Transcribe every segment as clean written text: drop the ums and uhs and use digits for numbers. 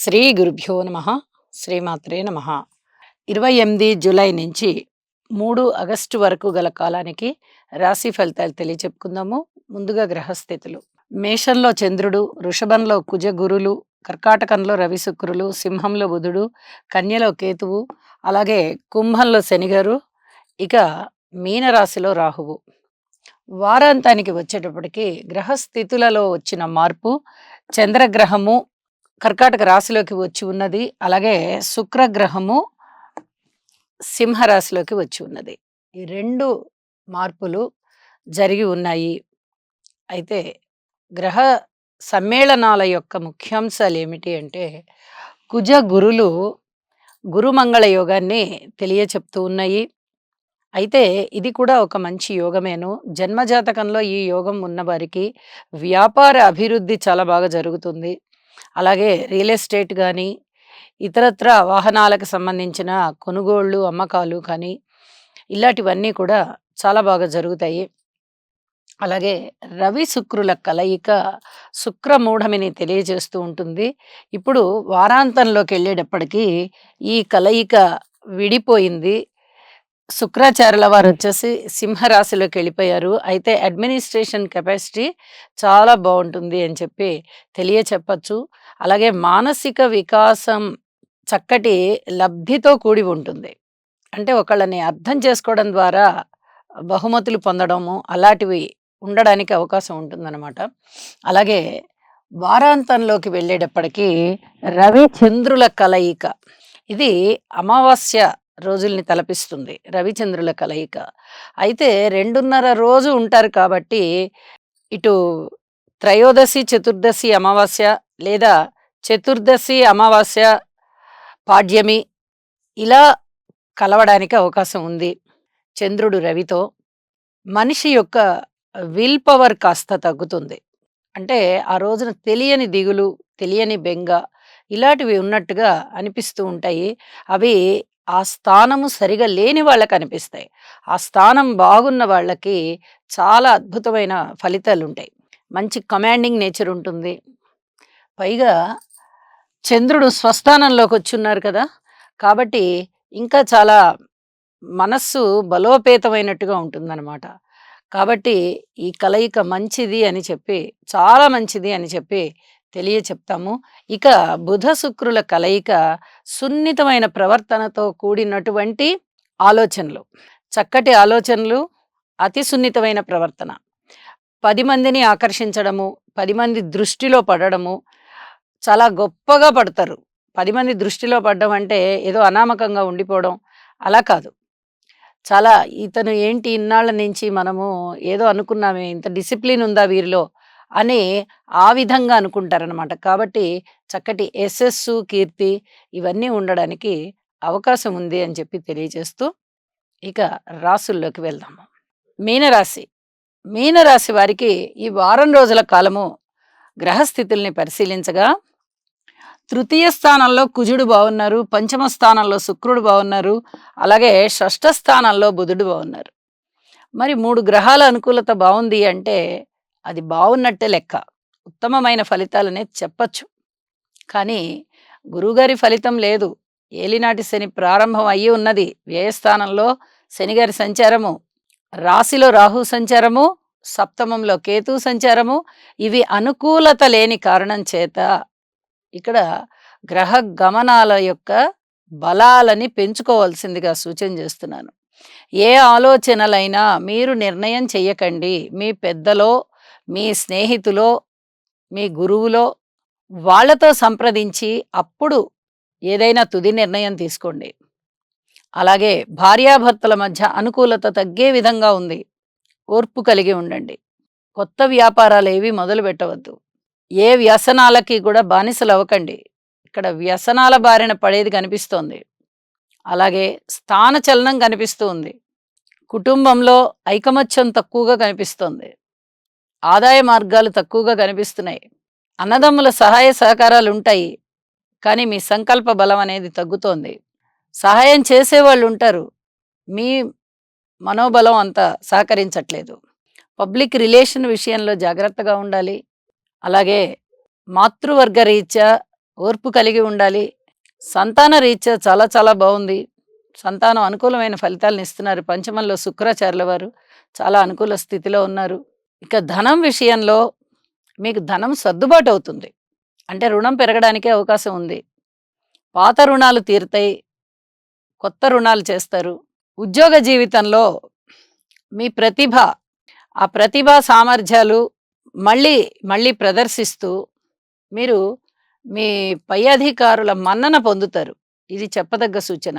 శ్రీ గురుభ్యో నమ. శ్రీమాత్రే నమ. 28 జూలై నుంచి 3 ఆగస్టు వరకు గల కాలానికి రాశి ఫలితాలు తెలియచెప్పుకుందాము. ముందుగా గ్రహస్థితులు: మేషంలో చంద్రుడు, వృషభంలో కుజ గురులు, కర్కాటకంలో రవి శుక్రులు, సింహంలో బుధుడు, కన్యలో కేతువు, అలాగే కుంభంలో శనిగారు, ఇక మీనరాశిలో రాహువు. వారాంతానికి వచ్చేటప్పటికి గ్రహస్థితులలో వచ్చిన మార్పు: చంద్రగ్రహము కర్కాటక రాశిలోకి వచ్చి ఉన్నది, అలాగే శుక్రగ్రహము సింహరాశిలోకి వచ్చి ఉన్నది. ఈ రెండు మార్పులు జరిగి ఉన్నాయి. అయితే గ్రహ సమ్మేళనాల యొక్క ముఖ్యాంశాలు ఏమిటి అంటే, కుజ గురులు గురుమంగళ యోగాన్ని తెలియచెప్తూ ఉన్నాయి. అయితే ఇది కూడా ఒక మంచి యోగమేను. జన్మజాతకంలో ఈ యోగం ఉన్నవారికి వ్యాపార అభివృద్ధి చాలా బాగా జరుగుతుంది. అలాగే రియల్ ఎస్టేట్ కానీ, ఇతరత్ర వాహనాలకు సంబంధించిన కొనుగోళ్ళు అమ్మకాలు కానీ, ఇలాంటివన్నీ కూడా చాలా బాగా జరుగుతాయి. అలాగే రవి శుక్రుల కలయిక శుక్రమూఢమిని తెలియజేస్తూ ఉంటుంది. ఇప్పుడు వారాంతంలోకి వెళ్ళేటప్పటికీ ఈ కలయిక విడిపోయింది. శుక్రాచార్యుల వారు వచ్చేసి సింహరాశిలోకి వెళ్ళిపోయారు. అయితే అడ్మినిస్ట్రేషన్ కెపాసిటీ చాలా బాగుంటుంది అని చెప్పి తెలియచెప్పచ్చు. అలాగే మానసిక వికాసం చక్కటి లబ్ధితో కూడి ఉంటుంది. అంటే ఒకళ్ళని అర్థం చేసుకోవడం ద్వారా బహుమతులు పొందడము అలాంటివి ఉండడానికి అవకాశం ఉంటుందన్నమాట. అలాగే వారాంతంలోకి వెళ్ళేటప్పటికీ రవి చంద్రుల కలయిక, ఇది అమావాస్య రోజుల్ని తలపిస్తుంది. రవిచంద్రుల కలయిక అయితే 2.5 రోజు ఉంటారు కాబట్టి, ఇటు త్రయోదశి చతుర్దశి అమావాస్య, లేదా చతుర్దశి అమావాస్య పాడ్యమి, ఇలా కలవడానికి అవకాశం ఉంది. చంద్రుడు రవితో మనిషి యొక్క విల్ పవర్ కాస్త తగ్గుతుంది. అంటే ఆ రోజున తెలియని దిగులు, తెలియని బెంగ, ఇలాంటివి ఉన్నట్టుగా అనిపిస్తూ ఉంటాయి. అవి ఆ స్థానము సరిగా లేని వాళ్ళకి అనిపిస్తాయి. ఆ స్థానం బాగున్న వాళ్ళకి చాలా అద్భుతమైన ఫలితాలు ఉంటాయి. మంచి కమాండింగ్ నేచర్ ఉంటుంది. పైగా చంద్రుడు స్వస్థానంలోకి వచ్చున్నారు కదా, కాబట్టి ఇంకా చాలా మనస్సు బలోపేతమైనట్టుగా ఉంటుందన్నమాట. కాబట్టి ఈ కలయిక మంచిది అని చెప్పి, చాలా మంచిది అని చెప్పి తెలియచెప్తాము. ఇక బుధ శుక్రుల కలయిక సున్నితమైన ప్రవర్తనతో కూడినటువంటి ఆలోచనలు, చక్కటి ఆలోచనలు, అతి సున్నితమైన ప్రవర్తన, 10 మందిని ఆకర్షించడము, 10 మంది దృష్టిలో పడడము, చాలా గొప్పగా పడతారు. 10 మంది దృష్టిలో పడడం అంటే ఏదో అనామకంగా ఉండిపోవడం అలా కాదు. చాలా ఇతను ఏంటి ఇన్నాళ్ళ నుంచి మనము ఏదో అనుకున్నామే, ఇంత డిసిప్లిన్ ఉందా వీరిలో అని ఆ విధంగా అనుకుంటారనమాట. కాబట్టి చక్కటి యశస్సు, కీర్తి ఇవన్నీ ఉండడానికి అవకాశం ఉంది అని చెప్పి తెలియజేస్తూ, ఇక రాసుల్లోకి వెళ్దాము. మీనరాశి. మీనరాశి వారికి ఈ వారం రోజుల కాలము గ్రహస్థితుల్ని పరిశీలించగా, తృతీయ స్థానంలో కుజుడు బాగున్నారు, పంచమ స్థానంలో శుక్రుడు బాగున్నారు, అలాగే షష్ఠ స్థానంలో బుధుడు బాగున్నారు. మరి 3 గ్రహాల అనుకూలత బాగుంది అంటే అది బాగున్నట్టే లెక్క. ఉత్తమమైన ఫలితాలనేది చెప్పచ్చు. కానీ గురువుగారి ఫలితం లేదు. ఏలినాటి శని ప్రారంభం అయ్యి ఉన్నది. వ్యయస్థానంలో శనిగారి సంచారము, రాశిలో రాహు సంచారము, సప్తమంలో కేతు సంచారము, ఇవి అనుకూలత లేని కారణం చేత ఇక్కడ గ్రహ గమనాల యొక్క బలాలని పెంచుకోవాల్సిందిగా సూచన చేస్తున్నాను. ఏ ఆలోచనలైనా మీరు నిర్ణయం చెయ్యకండి. మీ పెద్దలో, మీ స్నేహితులో, మీ గురువులో వాళ్ళతో సంప్రదించి అప్పుడు ఏదైనా తుది నిర్ణయం తీసుకోండి. అలాగే భార్యాభర్తల మధ్య అనుకూలత తగ్గే విధంగా ఉంది. ఓర్పు కలిగి ఉండండి. కొత్త వ్యాపారాలు ఏవి మొదలు పెట్టవద్దు. ఏ వ్యసనాలకి కూడా బానిసలు అవ్వకండి. ఇక్కడ వ్యసనాల బారిన పడేది కనిపిస్తోంది. అలాగే స్థానచలనం కనిపిస్తూ ఉంది. కుటుంబంలో ఐకమత్యం తక్కువగా కనిపిస్తోంది. ఆదాయ మార్గాలు తక్కువగా కనిపిస్తున్నాయి. అన్నదమ్ముల సహాయ సహకారాలు ఉంటాయి, కానీ మీ సంకల్ప బలం అనేది తగ్గుతోంది. సహాయం చేసేవాళ్ళు ఉంటారు, మీ మనోబలం అంత సహకరించట్లేదు. పబ్లిక్ రిలేషన్ విషయంలో జాగ్రత్తగా ఉండాలి. అలాగే మాతృవర్గ రీత్యా ఓర్పు కలిగి ఉండాలి. సంతాన రీత్యా చాలా చాలా బావుంది. సంతానం అనుకూలమైన ఫలితాలను ఇస్తున్నారు. పంచమంలో శుక్రాచార్యుల వారు చాలా అనుకూల స్థితిలో ఉన్నారు. ఇక ధనం విషయంలో మీకు ధనం సర్దుబాటు అవుతుంది. అంటే రుణం పెరగడానికే అవకాశం ఉంది. పాత రుణాలు తీరుతాయి. కొత్త రుణాలు చేస్తారు. ఉద్యోగ జీవితంలో మీ ప్రతిభ, ఆ ప్రతిభా సామర్థ్యాలు మళ్ళీ మళ్ళీ ప్రదర్శిస్తూ మీరు మీ పై అధికారుల మన్నన పొందుతారు. ఇది చెప్పదగ్గ సూచన.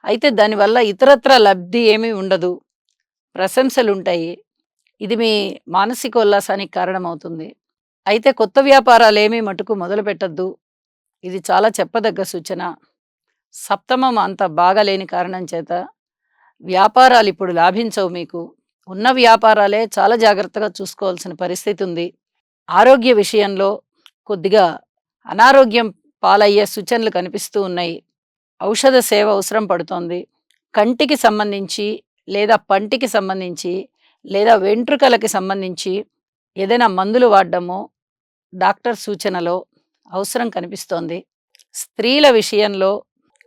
అయితే దానివల్ల ఇతరత్రా లబ్ధి ఏమీ ఉండదు. ప్రశంసలుంటాయి. ఇది మీ మానసికోల్లాసానికి కారణమవుతుంది. అయితే కొత్త వ్యాపారాలేమీ మటుకు మొదలుపెట్టొద్దు. ఇది చాలా చెప్పదగ్గ సూచన. సప్తమం అంత బాగాలేని కారణం చేత వ్యాపారాలిప్పుడు లాభించవు మీకు. ఉన్న వ్యాపారాలే చాలా జాగ్రత్తగా చూసుకోవాల్సిన పరిస్థితి ఉంది. ఆరోగ్య విషయంలో కొద్దిగా అనారోగ్యం పాలయ్యే సూచనలు కనిపిస్తూ ఉన్నాయి. ఔషధ సేవ అవసరం పడుతోంది. కంటికి సంబంధించి లేదా పంటికి సంబంధించి లేదా వెంట్రుకలకి సంబంధించి ఏదైనా మందులు వాడడమో డాక్టర్ సూచనలో అవసరం కనిపిస్తోంది. స్త్రీల విషయంలో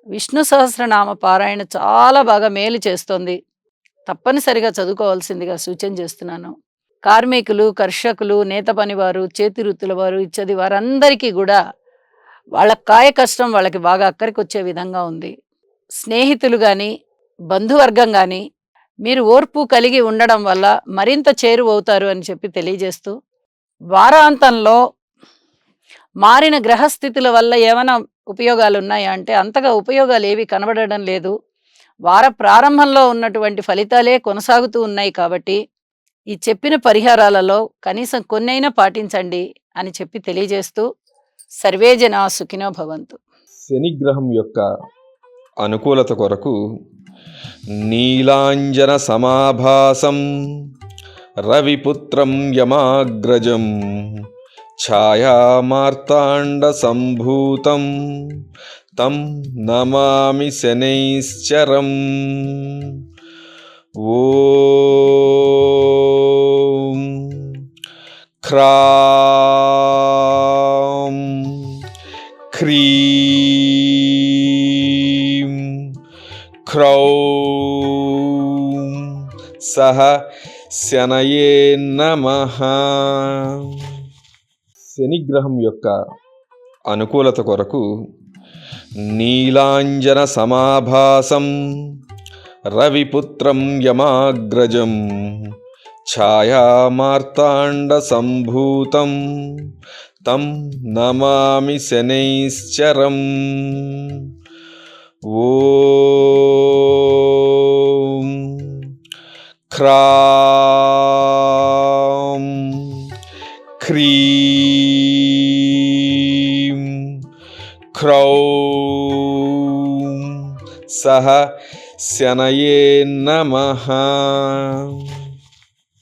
విష్ణు సహస్రనామ పారాయణ చాలా బాగా మేలు చేస్తోంది. తప్పనిసరిగా చదువుకోవాల్సిందిగా సూచన చేస్తున్నాను. కార్మికులు, కర్షకులు, నేత పనివారు, చేతి వృత్తుల వారు ఇత్యాది వారందరికీ కూడా వాళ్ళ కాయ కష్టం వాళ్ళకి బాగా అక్కరికొచ్చే విధంగా ఉంది. స్నేహితులు గాని, బంధువర్గం గాని మీరు ఓర్పు కలిగి ఉండడం వల్ల మరింత చేరువవుతారు అని చెప్పి తెలియజేస్తూ, వారాంతంలో మారిన గ్రహస్థితుల వల్ల ఏమైనా ఉపయోగాలున్నాయా అంటే అంతగా ఉపయోగాలేవి కనబడడం లేదు. వార ప్రారంభంలో ఉన్నటువంటి ఫలితాలే కొనసాగుతూ ఉన్నాయి కాబట్టి ఈ చెప్పిన పరిహారాలలో కనీసం కొన్నైనా పాటించండి అని చెప్పి తెలియజేస్తూ సర్వే జనా సుఖినో భవంతు. శనిగ్రహం యొక్క అనుకూలత కొరకు నీలాంజన సమాభాసం రవిపుత్రం యమాగ్రజం ఛాయామార్తాండ సంభూతం తం నమామి శనైశ్చరం. ఓం క్రాం క్రీం క్రౌం సహ శనయే నమః. శనిగ్రహం యొక్క అనుకూలత కొరకు నీలాంజన సమాభాసం రవిపుత్రం యమాగ్రజం ఛాయామార్తాండ సంభూతం తం నమామి శనైశ్చరం. ఓం క్రాం క్రీం క్రౌం సహ శనయే నమః.